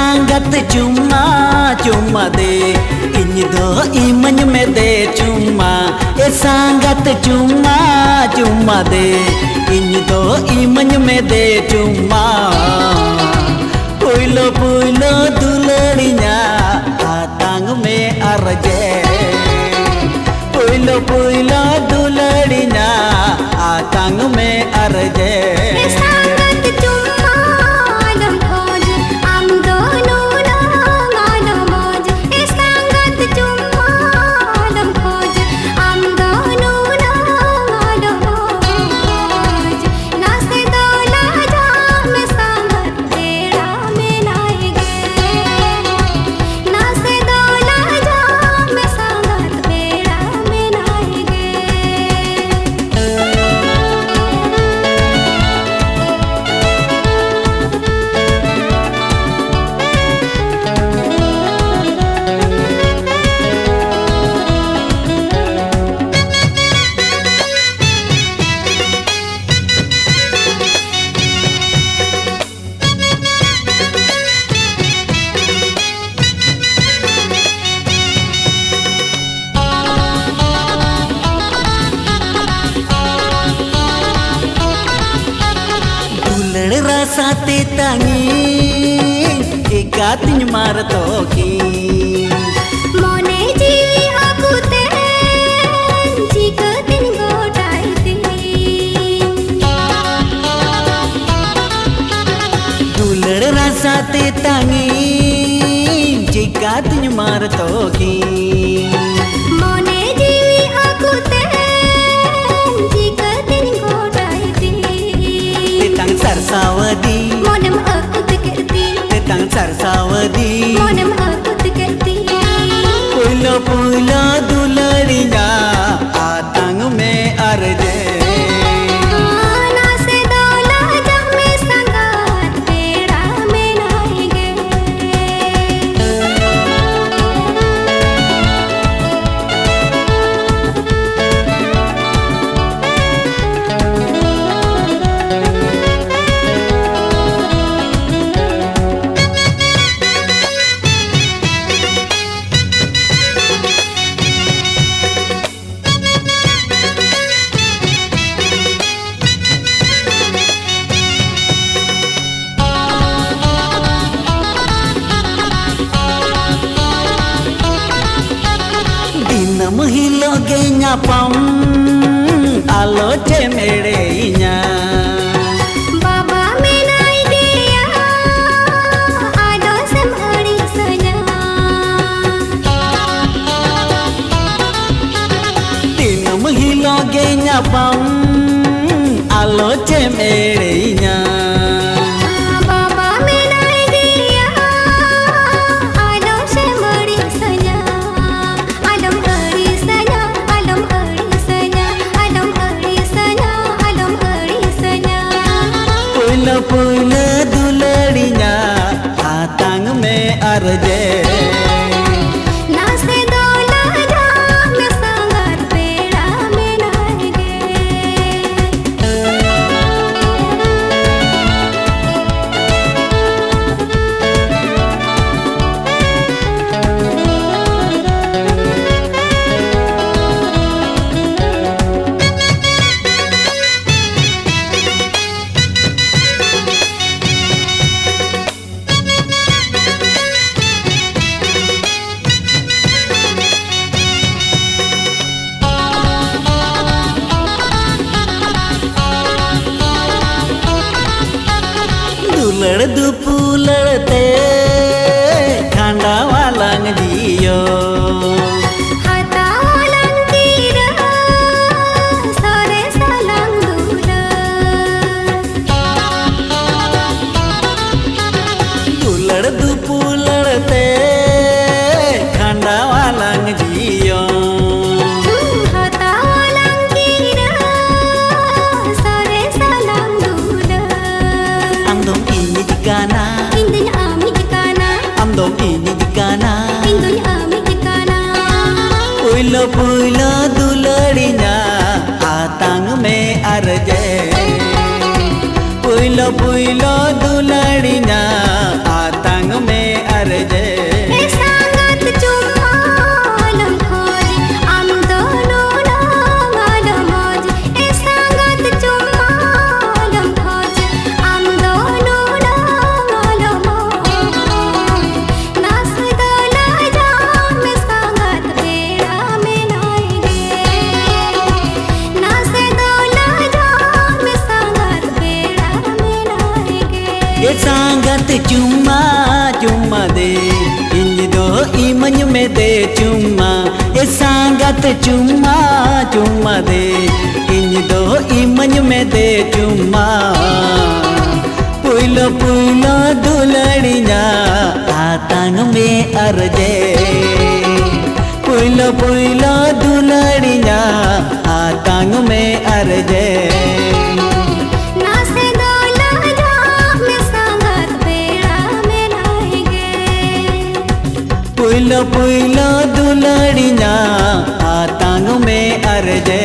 sangat cuma cuma de ini do iman me de cuma sangat cuma cuma de ini do iman me de cuma puilo puilo dularinya atang me arje puilo puilo dularinya atang me arje Sate tangi ikatin martoki mone jiwi aku te jikatin godai te dulad rasate tangi ikatin martoki mone jiwi aku te jikatin godai te tetang sarsawadi monem aku tekerti tetang sarsawadi monem aku tekerti puilo puilo dularinya atang me arje Mahilo genya pam alo cemerenya Baba menai dia ado sem adi sanya Tina mahilo genya pam alo cemerenya puila dularinya atang me arje nase dola jam sangat beda menage Laddu लड़ते खांडा वालंग जियो hata walang tira sore salang dula Laddu लड़ते खांडा वालंग जियो hata walang tira sore salang dula amdom ini jikana indunya ami jikana amdom ini jikana indunya ami jikana puilo puilo dularinya atang me arje puilo puilo dularinya atang me इमन में दे चुम्मा ए सांगत चुम्मा चुम्मा दे इन दो इमन में दे चुम्मा पुइलो पुइलो दुलड़िया आतांग में अरजे पुइलो पुइलो दुलड़िया आतांग में अरजे पुइलो पुइलो दुलड़िया आतांग में अरजे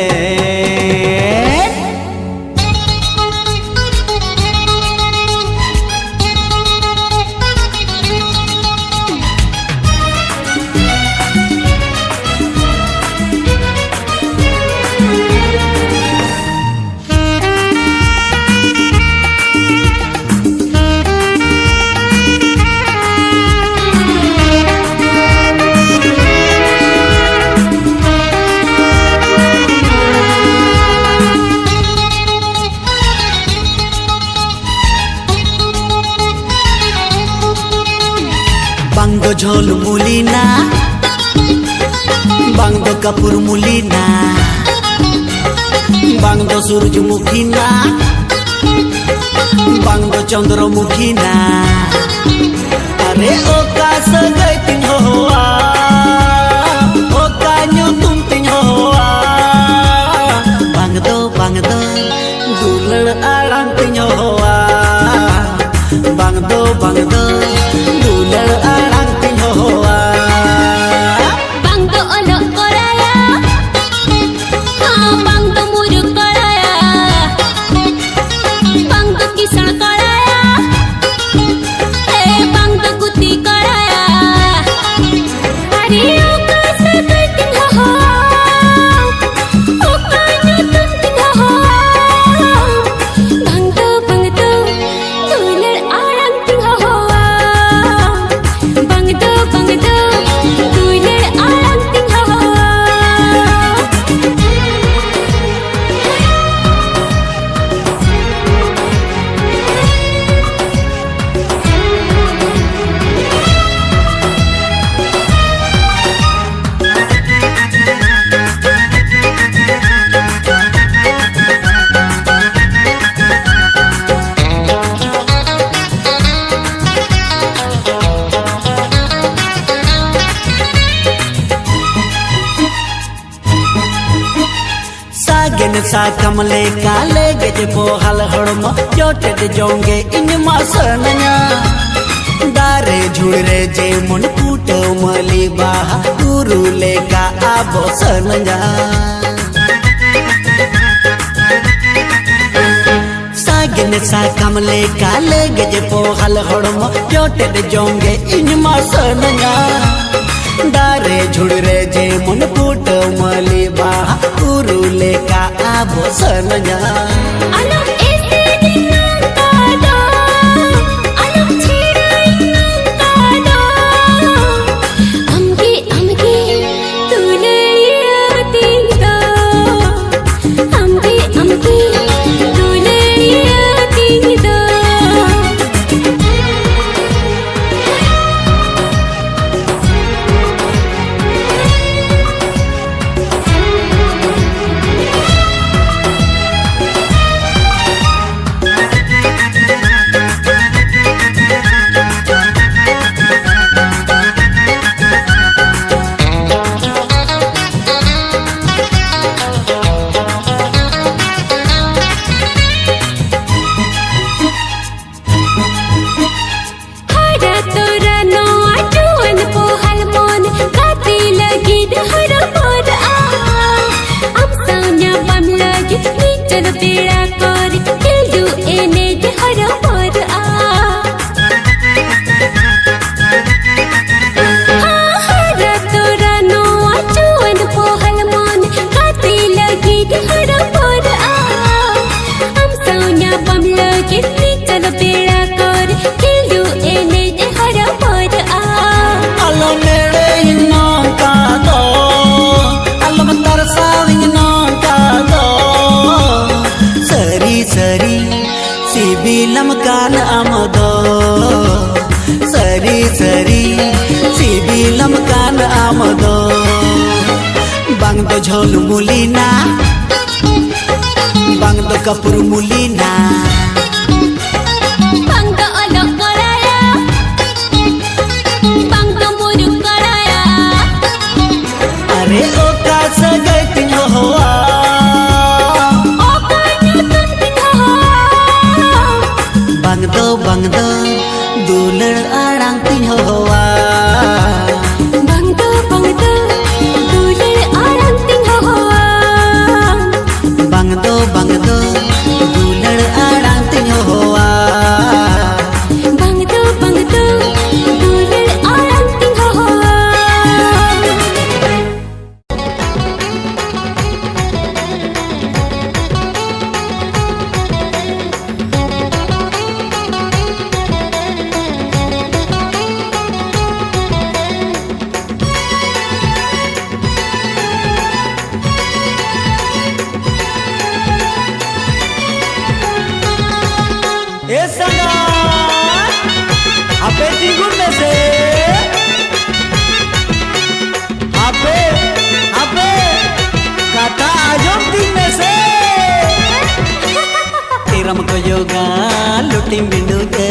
Bang do jol mulina Bang do kapur mulina Bang do surjumukhina Bang do chandramukina Are oka sagai ting hoa Oka nyutum ting hoa Bang do dular alang ting hoa Bang do dular alang ting hoa Bang do olok koraya ha bang do muruk koraya Bang do kisan koraya bang do kuti koraya Are oka sagai ting hoa oka nyutum ting hoa Bang do dular alang ting hoa Bang do dular alang ting hoa Sagen sa kamle kale gej pohal hormo jotet jonge in masananya dare jhulre je mon puto mali baha guru leka abosananya Sagen sa kamle kale gej pohal hormo jotet jonge in masananya Dare झुड़रे जे मन put मली बाहा उरुले का आभूषणया Alam ese dinang kado Alam chirai nang kado Amge tulaiya tinda Amge tulaiya tinda bilam kan amdo sari sari si bilam kan झोल मुलीना bang do kapur mulina bang do olok karaya bang do muruk karaya are oka sagai tin hoa oka nyutun tin hoa bang do dular arang tin hoa bang do dular arang tin hoa bang do dular arang tin hoa bang do dular arang tin hoa ए संगा आपे तिगुर में से आपे कथा आजम तीन में से तेरम को योगा लुटी बिंदु के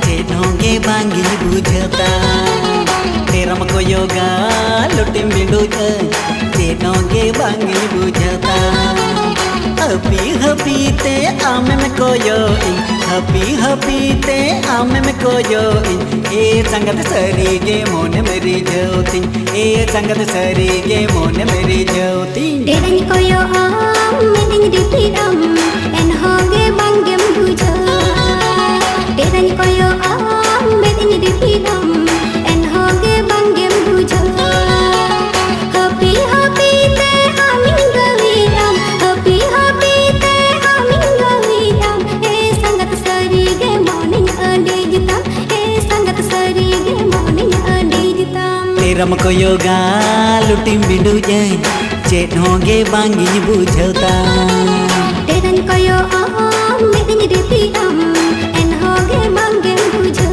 चेनोगे बांगी बुझता तेरम को योगा लुटी बिंदु के चेनोगे बांगी बुझता हपी ते आमे में कोयो हपी ते आमे में कोयो ए संगत सरी गे मोने मेरी ज्योति ए संगत सरी गे मोने मेरी ज्योति Derang koyo meeting di piram en hoge banggem buja Derang koyo meeting di piram en hoge banggem buja Happy te amin gawiam Happy te amin gawiam sangat sari ge morning ade jitam sangat sari ge morning ade jitam तेरम को योगा लुटिम बिंदु जाए चेत होगे बांगी बुझता Derang koyo meeting di piram en hoge banggem buja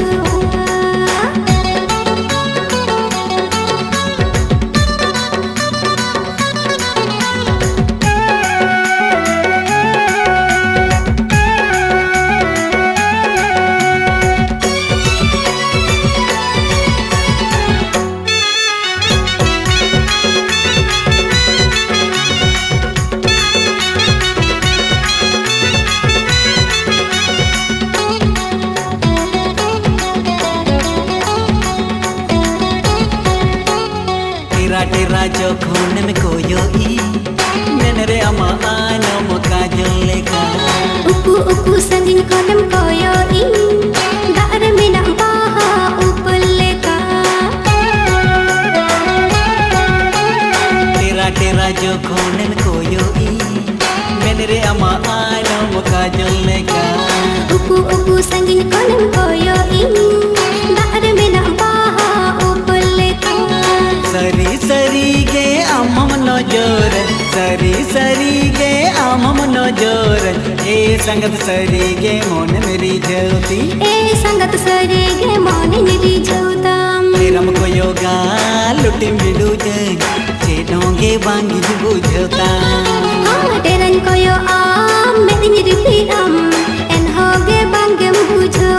तेरा जो खून में कोयो ई मैंने रे अमा आनो मुका जले का Uku sangin kolam koyo in Dar minang paha upuleka तेरा जो खून में कोयो ई मैंने रे अमा आनो मुका जले का Uku sangin kolam koyo in Dar minang paha upuleka सरी गे अमम नो जोर सरी गे अमम नो जोर ए संगत सरी गे मोन मेरी ज्योति sangat sari ge morning di jautam तेरम को योगा लुटिम बिंदु जाए चेनोगे बांगी बुझता Derang koyo meeting di piram en hoge banggem buja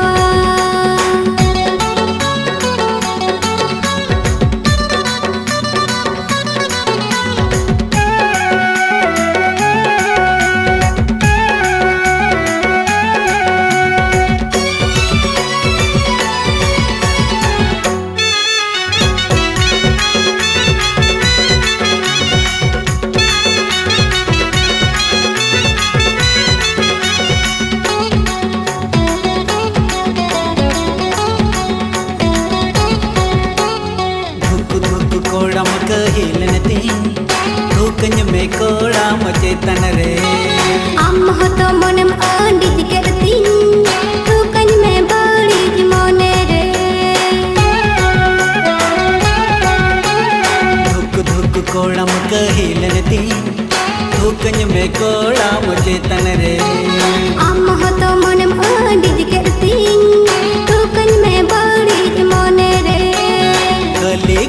कोड़म कहिलन ती धुकन में कोड़म चेतन रे Am hoto monem andit kertin Tukan me bari monere धुक कोड़म कहिलन ती धुकन में कोड़म चेतन रे Am hoto monem andit kertin Tukan me bari monere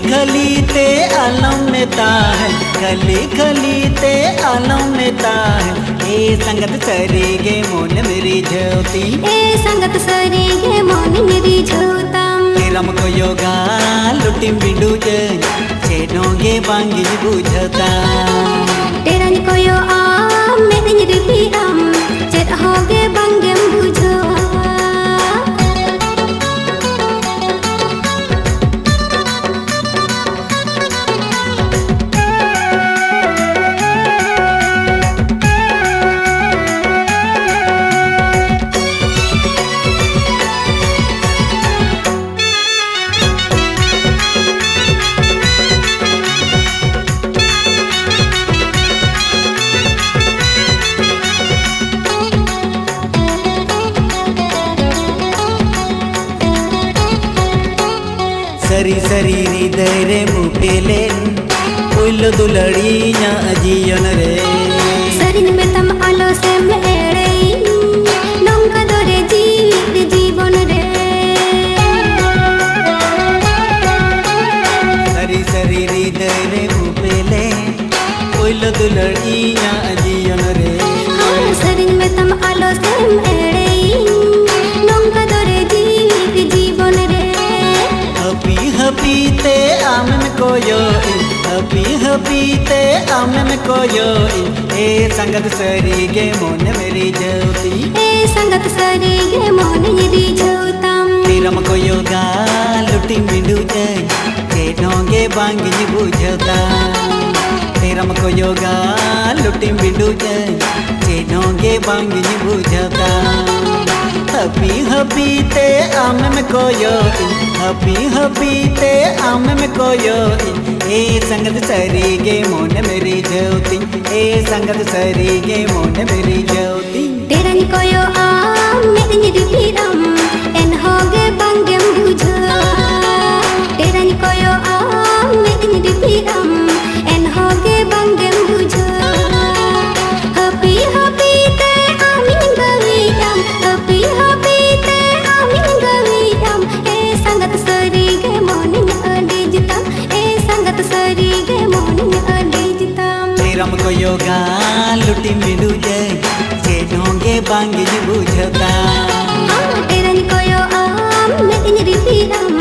खली ते आलम में मेता है खली खली ते आलो मेता है ए संगत सरी गे मोन मेरी ज्योति ए संगत सरी गे मोन मेरी ज्योतम तेरम को योगा लुटिम बिंडू चेनोगे बांगी बुझता तेरन को यो आम मेरी रिपीरम चेत होगे बंगेम बुझो सरी सरी हृदय रे मुटेलेन पुल दुलड़ी nya जीवन रे सरिन में तम आलो से मेरे नौका दोरे जीवित जीवन रे सरी सरी हृदय रे मुटेले पुल दुलड़ी nya जीवन रे सरिन में तम आलो से मेरे नौका दोरे जीवित जीवन रे हपी हपी ते आमन को यो हपी ते आमन को यो ए संगत सरी गे मोन मेरी ज्योति ए संगत सरी गे मोन मेरी ज्योतम तेरम को योगा लुटी बिंडू चेनोगे बांगी बुझता तेरम को योगा लुटी बिंडू चेनोगे बांगी बुझता हपी ते आमन को यो हपी ते आमन को यो ए संगत सरी गे मोन मेरी ज्योति ए संगत सरी गे मोन मेरी ज्योति तेरन को यो आम मेरी रिपीरम एन होगे बंगेम बुझो तेरन को यो आम मेरी रिपीरम एन होगे बंगेम बुझो हपी ते आमिन गवीरम हपी ते आमिन गवीरम ए संगत सरी गे मोन अलीजतम ए संगत सरी गे मोन अलीजतम तेरम को योगा लुटी बिंडू चेनोगे बांगी बुझता तेरन को यो आम मेरी रिपीरम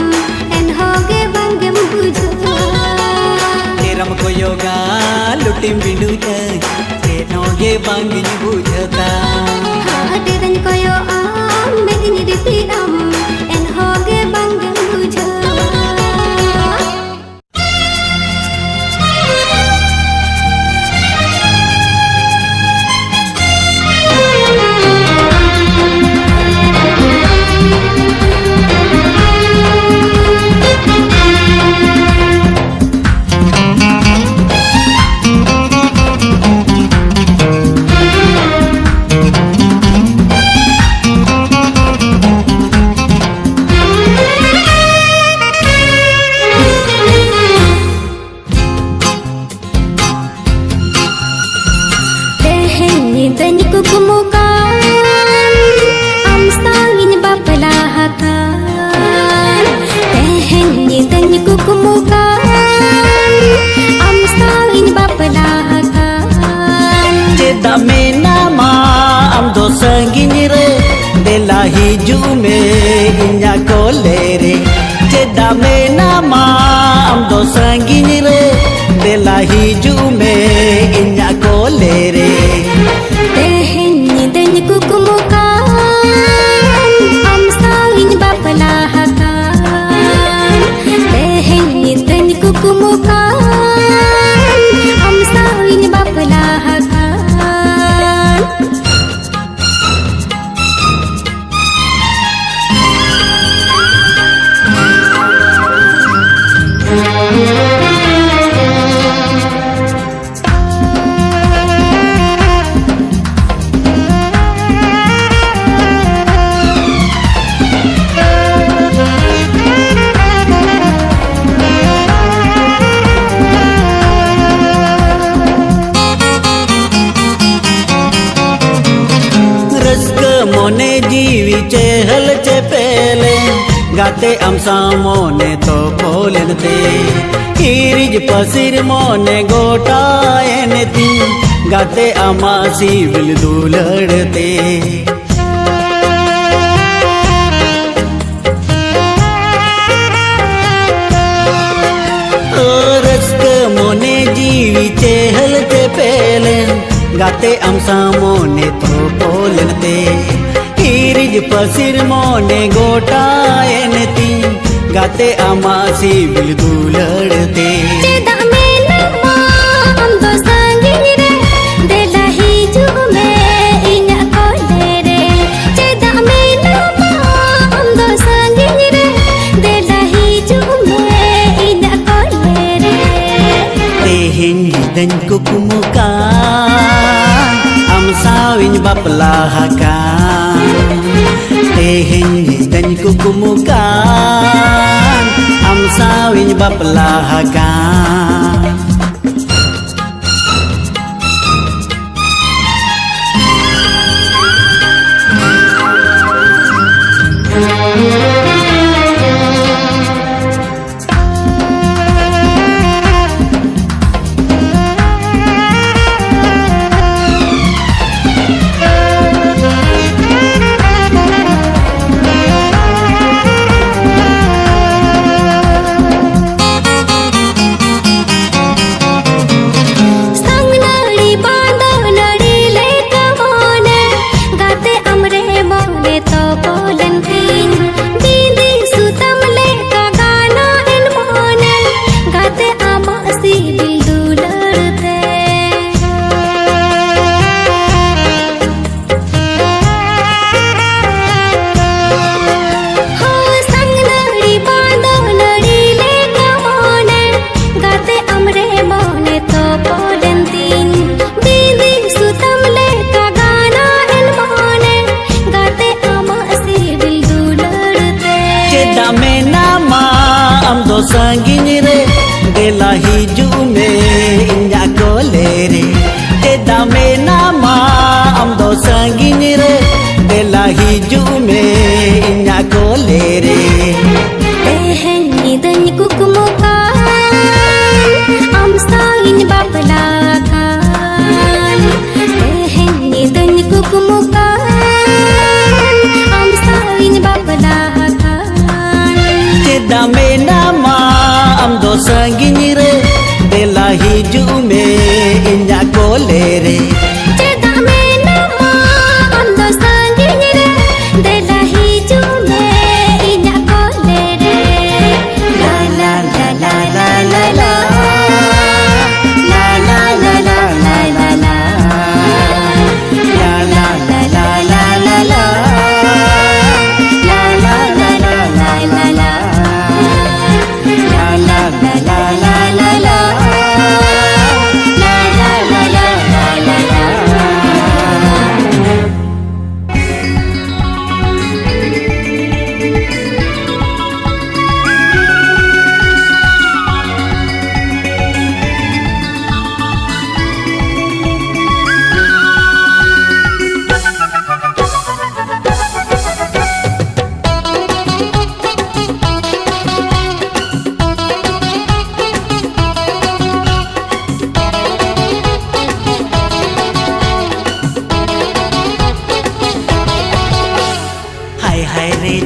एन होगे बंगेम बुझो तेरम को योगा लुटी बिंडू चेनोगे बांगी बुझता तेरन को यो आम मेरी रिपीरम एन होगे बंगेम बुझो hiju me inya kolere cheda me nama am do sangini re bela hiju me inya kolere tehni den kukumukan am sawin bapala hakan tehni den kukumukan am sawin bapala hakan गाते आमसा मोने तो पोलनते इरिज पसिर मोने गोटायने तीन गाते आमा civil दुलड़ते मोने जीवी चेहलते पेलन गाते आमसा मोने तो पोलनते इरिज पसिर मोने गोटायने तीन गाते आमा civil दुलड़ते dan kukumukan am sawin baplahakan teheng dan kukumukan am sawin baplahakan sanggini re dela hiju me inya kolere te dame nama am do sanggini re dela hiju me inya kolere teheng idan kukumukan am sawin baplakan teheng idan kukumukan am sawin baplakan te dame nama am do sanggini re dela hiju me inya kolere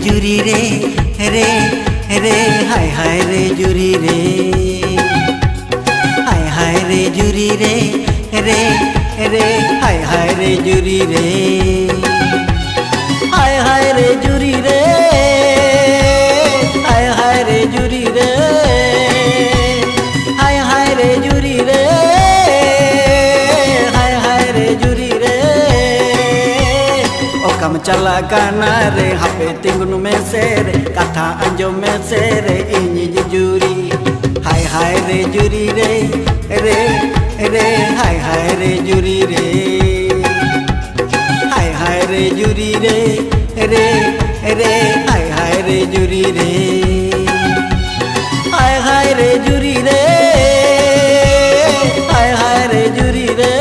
जुरी रे रे रे हाय हाय रे जुरी रे हाय हाय रे जुरी रे रे रे हाय हाय रे जुरी रे हाय हाय रे जुरी रे हाय हाय रे जुरी रे हाय हाय रे जुरी रे हाय हाय रे जुरी रे ओकम चला गाना रे हापे तिंगुन में से रे कथा अंजो में से रे इनी जुरी हाय हाय रे जुरी रे रे रे हाय हाय रे जुरी रे हाय हाय रे जुरी रे रे रे हाय हाय रे जुरी रे हाय हाय रे जुरी रे हाय हाय रे जुरी रे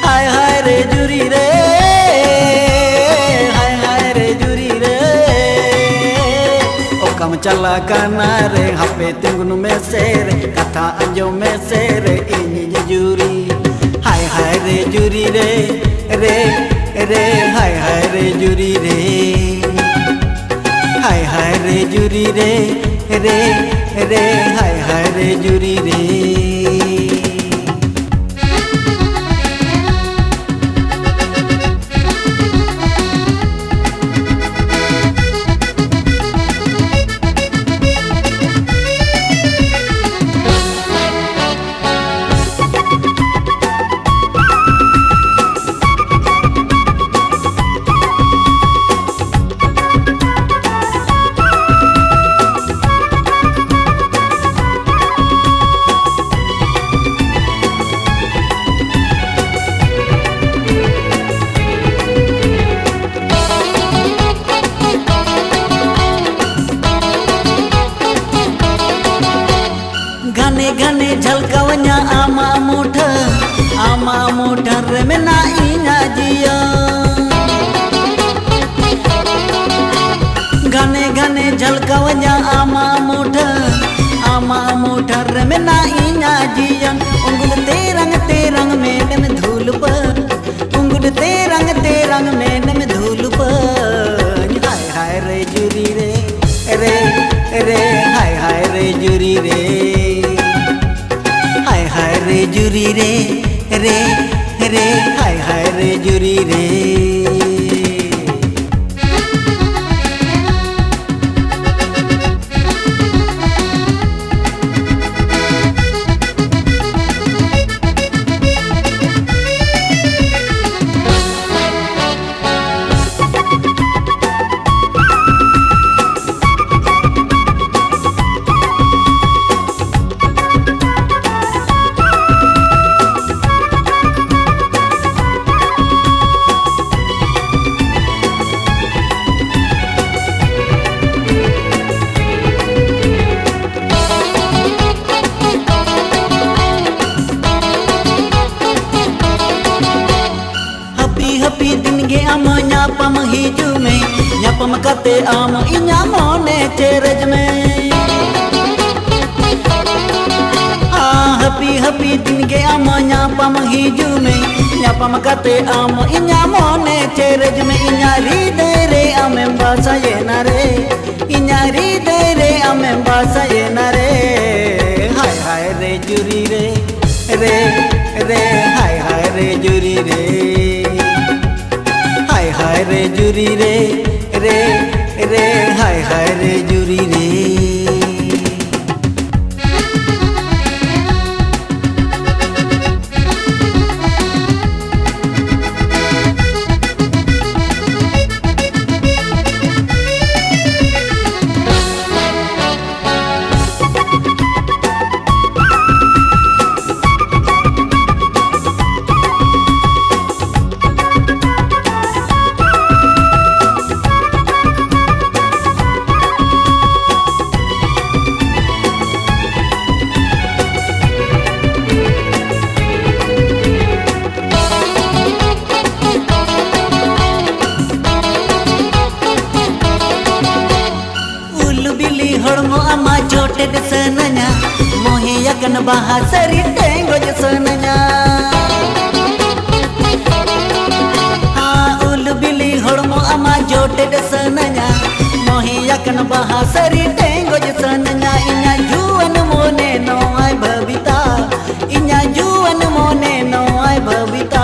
हाय हाय रे जुरी रे हाय हाय रे जुरी रे चला काना रे हापे तिंगुन में से रे कथा अंजो में से रे इन्हीं जुरी हाय हाय रे जुरी रे रे रे हाय हाय रे जुरी रे हाय हाय रे जुरी रे रे रे हाय हाय रे जुरी रे घने घने झलकव냐 आमा मोटर में ना इना जिया घने घने झलकव냐 आमा मोटर में ना इना जिया उंगल तेरंग में नम धूल पर उंगल तेरंग में नम धूल पर हाय हाय रे जुरी रे रे रे हाय हाय रे जुरी रे हाय हाय रे जुरी रे रे रे हाय हाय रे जुरी रे हपी दिन गे आम ᱧᱟᱯᱟᱢ हिजू में ᱧᱟᱯᱟᱢ कते आम इन्या मोने चेरज में हपी दिन गे आम ᱧाᱯᱟᱢ हिजू में ᱧाᱯᱟᱢ कते आम इन्या मोने चेरज में इन्या हृदय रे आमें बासाये ना रे इन्या हृदय रे आमें बासाये ना रे हाय हाय रे जुरी रे रे रे हाय हाय रे जुरी रे हाय हाय रे जुरी रे रे रे हाय हाय रे जुरी रे अमा छोटे सनया मोहे यकन बाहा सरी टेंगो सनया हाँ उल बिली हड़मो अमा छोटे सनया मोहे यकन बाहा सरी टेंगो सनया इन्या जुवन मोने नो आय भविता इन्या जुवन मोने नो आय भविता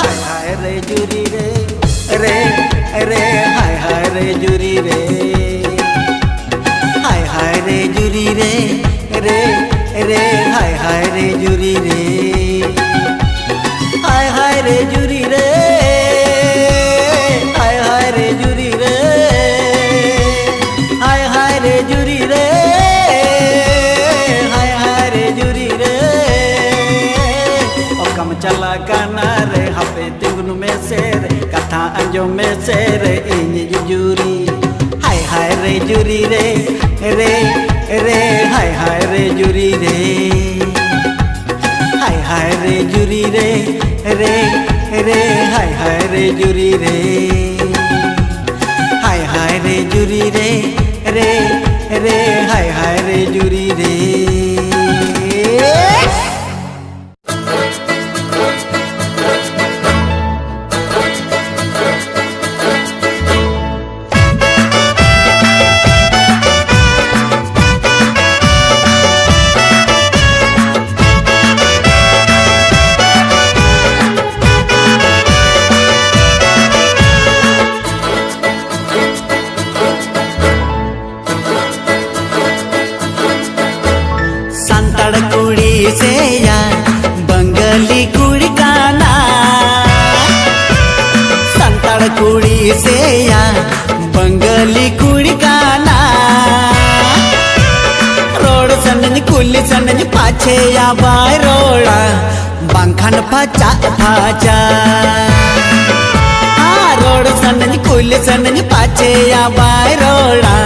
हाय हाय रे जुरी रे रे रे हाय हाय रे जुरी रे हाय रे जुरी रे रे रे हाय हाय रे जुरी रे हाय हाय रे जुरी रे हाय हाय रे जुरी रे हाय हाय बंगाली कुड़ी काना रोड सनन कुली सनन पाछे या बाय रोड़ा बांखन फाचा फाचा रोड सनन कुली सनन पाछे या बाय रोड़ा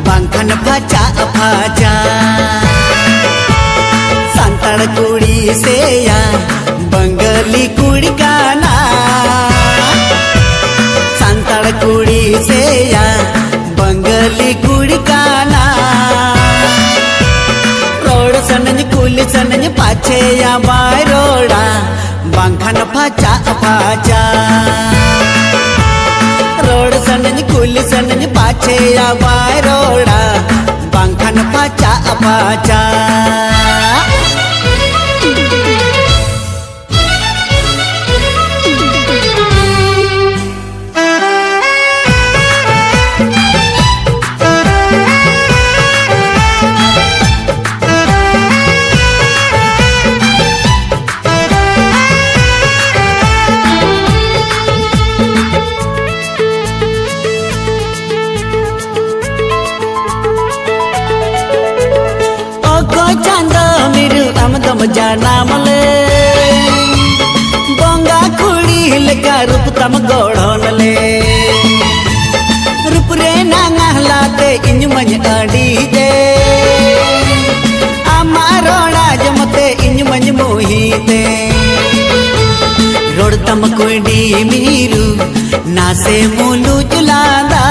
बांखन फाचा फाचा सांताड़ कुड़ी से या बंगाली कुड़ी काना सांताड़ कुड़ी से या बंगाली कुड़ी काना रोड सनन कुली सनन पाछे या बाय रोड़ा बांखन फाचा फाचा रोड सनन कुली सनन पाछे या बाय रोड़ा बांखन फाचा फाचा जाना मले बंगा कुड़ी लेका रूप तम गोड़न ले रूप रे नांगलाते इंज मंज अड़ी दे आमारोड़ा जमते इंज मंज मोहीते रोड तम कुड़ी मीरू नासे मुलू जुलादा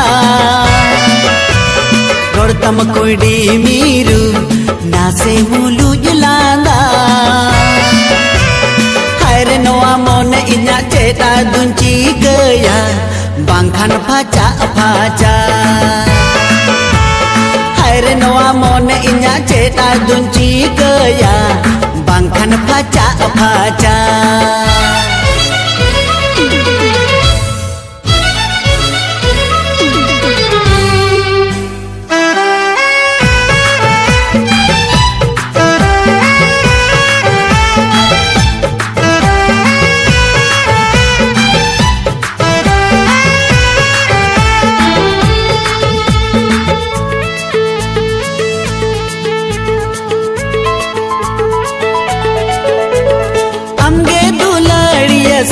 रोड तम कुड़ी मीरू नासे मुलू जुलादा हायरे नोआ मोन इन्या चेता दुंची गया बांखन फाचा फाचा हायरे नोआ मोन इन्या चेता दुंची गया बांखन फाचा फाचा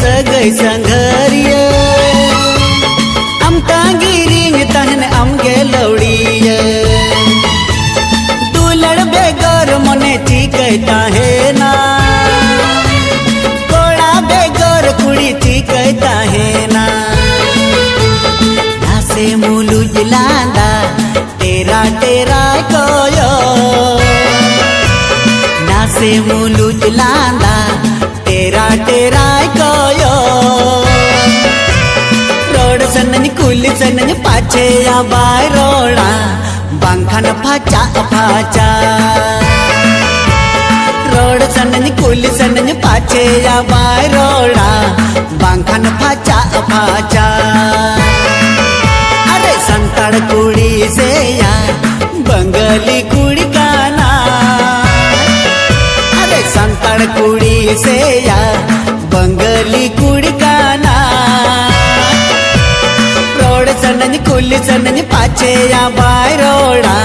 सगै संघरिया अम तांगिरिंग तहन अमगे लौड़िया दुलड़ बेगर मने चिकैता है ना कोड़ा बेगर कुड़ी चिकैता है ना नासे मुलू जिलांदा तेरा तेरा कोयो नासे मुलू जिलांदा तेरा तेरा कोयो रोड सनन कुली सनन पाछे या बाय रोड़ा बांखन फाचा फाचा रोड सनन कुली सनन पाछे या बाय रोड़ा बांखन फाचा फाचा अरे संताड़ कुड़ी से या बंगाली कुड़ी काना संताड़ कुड़ी से या बंगाली कुड़ी काना रोड सनन कुली सनन पाछे या बाय रोड़ा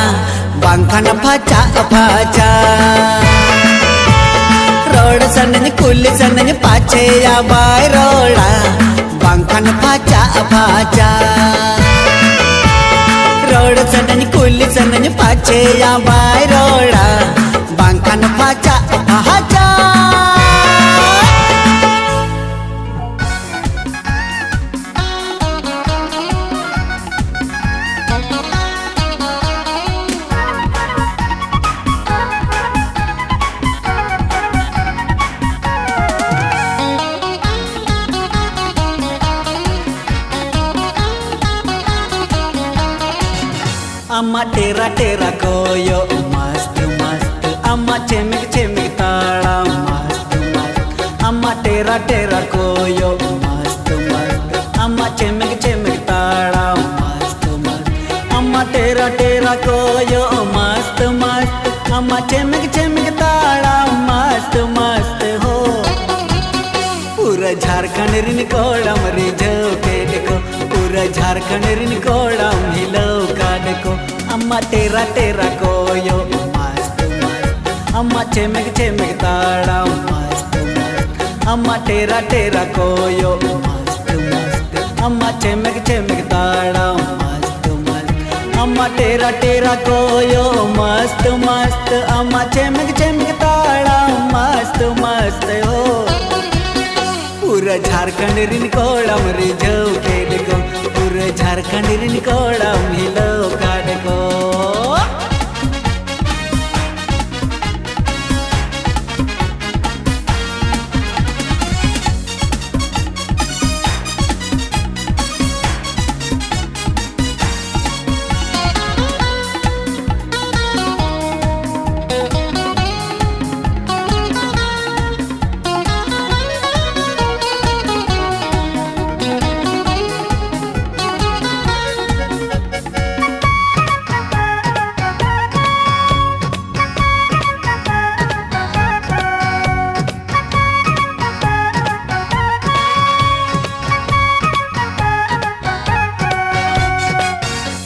बांखन फाचा फाचा रोड सनन कुली सनन पाछे या बाय रोड़ा बांखन फाचा फाचा रोड सनन कुली सनन पाछे या बाय रोड़ा बांखन फाचा फाचा अम्मा तेरा तेरा कोयो मस्त मस्त अम्मा चेमिक चेमिक ताड़ा मस्त मस्त अम्मा तेरा तेरा कोयो मस्त मस्त अम्मा चेमिक चेमिक ताड़ा मस्त मस्त अम्मा तेरा तेरा कोयो मस्त मस्त अम्मा चेमिक चेमिक ताड़ा मस्त मस्त हो पूरा झारखंड रिन कोड़म रिझो के देखो पूरा झारखंड झारखंड रिन कोड़म हिलो काड को अम्मा टेरा टेरा कोयो मस्त मस्त अम्मा चेमेक चेमेक ताड़म मस्त मस्त अम्मा टेरा टेरा कोयो मस्त मस्त अम्मा चेमेक चेमेक ताड़म मस्त मस्त अम्मा टेरा टेरा कोयो मस्त मस्त अम्मा चेमेक चेमेक ताड़म मस्त मस्त हो पूरा झारखंड रिन कोड़म रिझो के देखो पूरा झारखंड रिन कोड़म हिलो काड को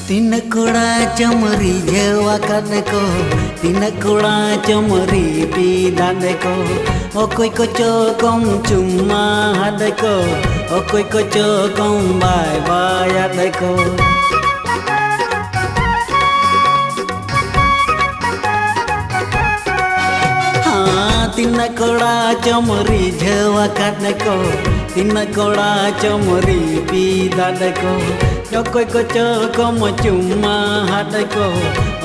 तीन कोड़ा चमरी झेवा काने को तीन कोड़ा चमरी पीदाने को ओ कोई को चोकम चुम्मा हादे को ओ कोई को चोकम बाय बाय हादे को हाँ तीन कोड़ा चमरी झेवा काने को तीन कोड़ा चमरी पीदाने को कोई को चोकम चुम्मा हादे को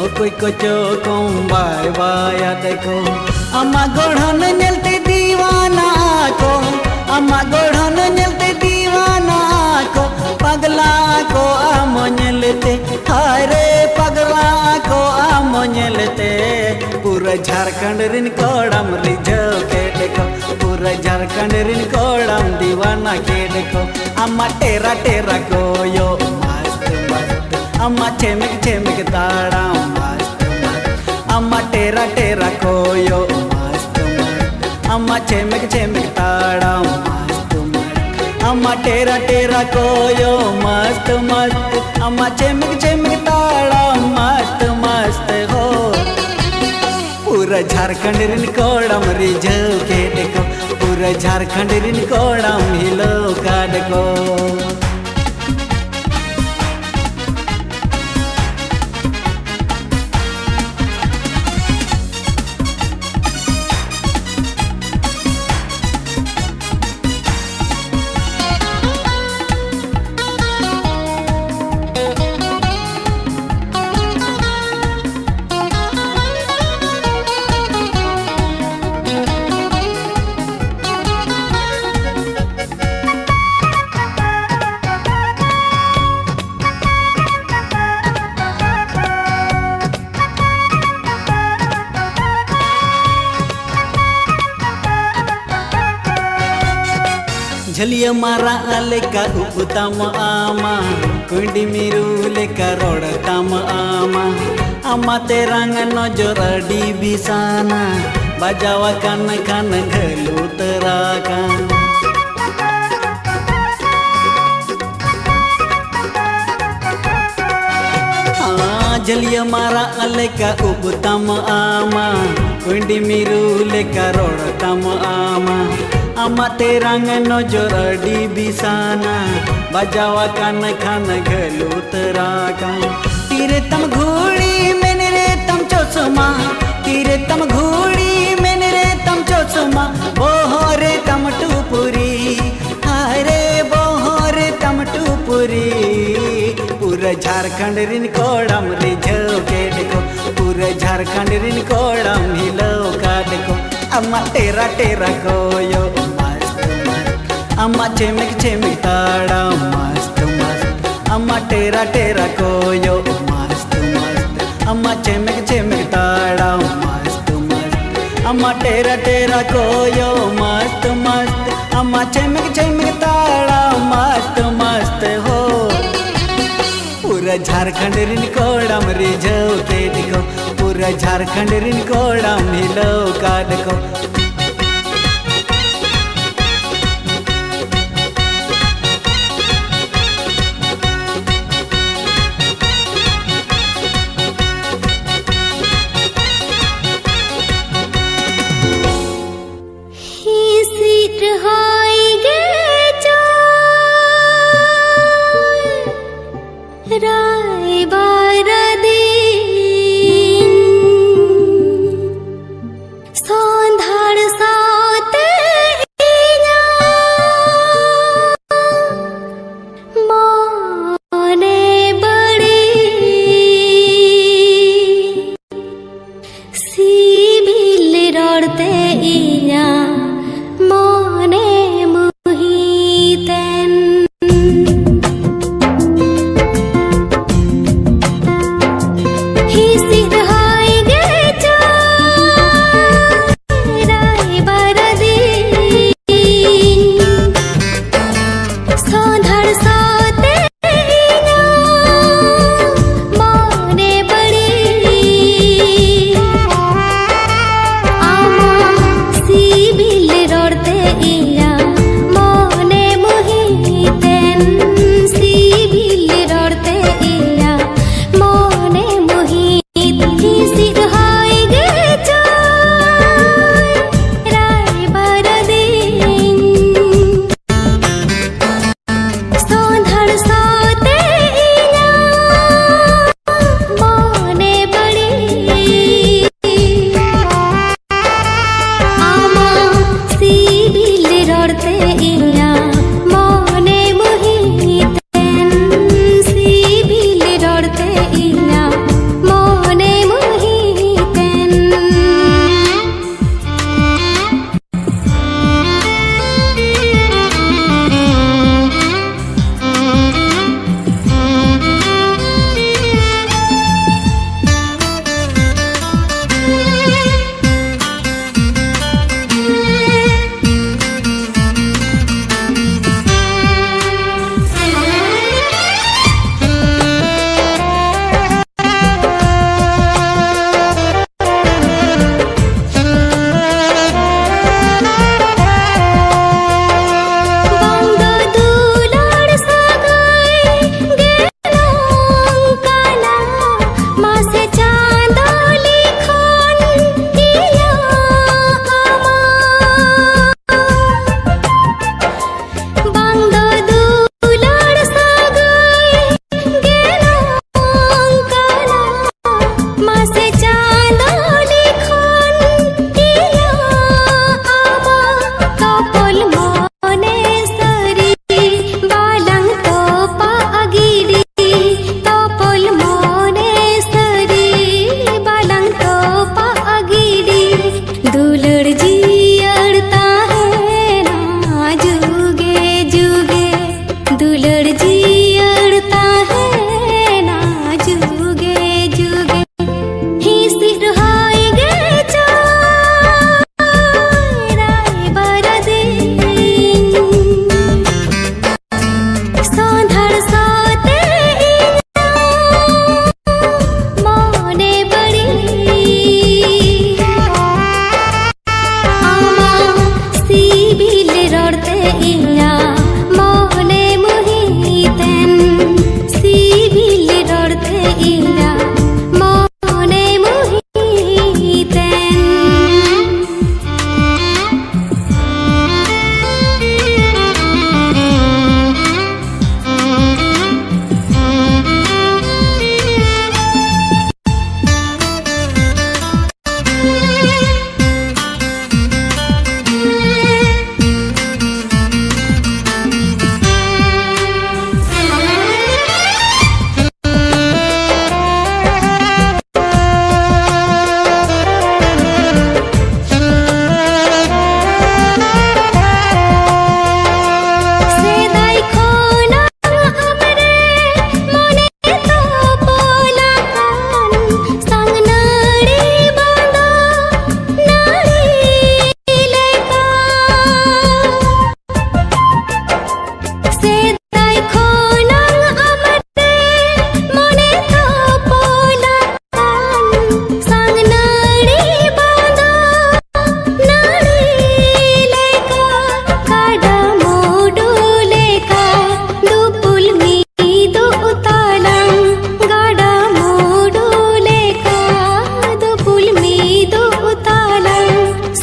ओ कोई को चोकम बाय बाय हादे को अम्मा गोढ़न नेलते दीवाना को अम्मा गोढ़न नेलते दीवाना को पगला को आम नेलते हारे पगला को आम नेलते पूरा झारखंड रिन कोड़म रिझो के देखो पूरा झारखंड रिन कोड़म दीवाना के देखो अम्मा टेरा टेरा कोयो अम्मा चेमेक चेमेक ताड़म मस्त मस्त अम्मा टेरा टेरा कोयो मस्त मस्त अम्मा चेमेक चेमेक ताड़म मस्त मस्त अम्मा टेरा टेरा कोयो मस्त मस्त अम्मा चेमेक चेमेक ताड़म मस्त मस्त हो पूरा झारखंड रिन कोड़म रिझो के देखो पूरा झारखंड रिन कोड़म हिलो काड को झलिया मारा लेका उपतम आमा कुंडी मिरू लेका रोड़तम आमा अम्मा ते रंग नजर डी बिसाना बजावा कान कान घलू तरा का झलिया मारा लेका उपतम आमा कुंडी मिरू लेका रोड़तम आमा अम्मा ते रंग नजर डी बिसाना बजावा कान खान घलू तरा का तीरे तम घोड़ी मैंने रे तम चोसमा तीरे तम घोड़ी मैंने रे तम चोसमा बोहरे तम टूपुरी हारे बोहरे तम टूपुरी पूरा झारखंड रिन कोड़म रिझो के देखो पूरा झारखंड रिन कोड़म हिलो का देखो अम्मा टेरा टेरा कोयो मस्त मस्त अम्मा चेमेक चेमेक ताड़म मस्त मस्त अम्मा टेरा टेरा कोयो मस्त मस्त अम्मा चेमेक चेमेक ताड़म मस्त मस्त अम्मा टेरा टेरा कोयो मस्त मस्त अम्मा चेमेक चेमेक ताड़म मस्त मस्त हो पूरा झारखंड रिन कोड़म रिझो के देखो पूरा झारखंड रिन कोड़म हिलो का देखो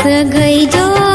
सगई जो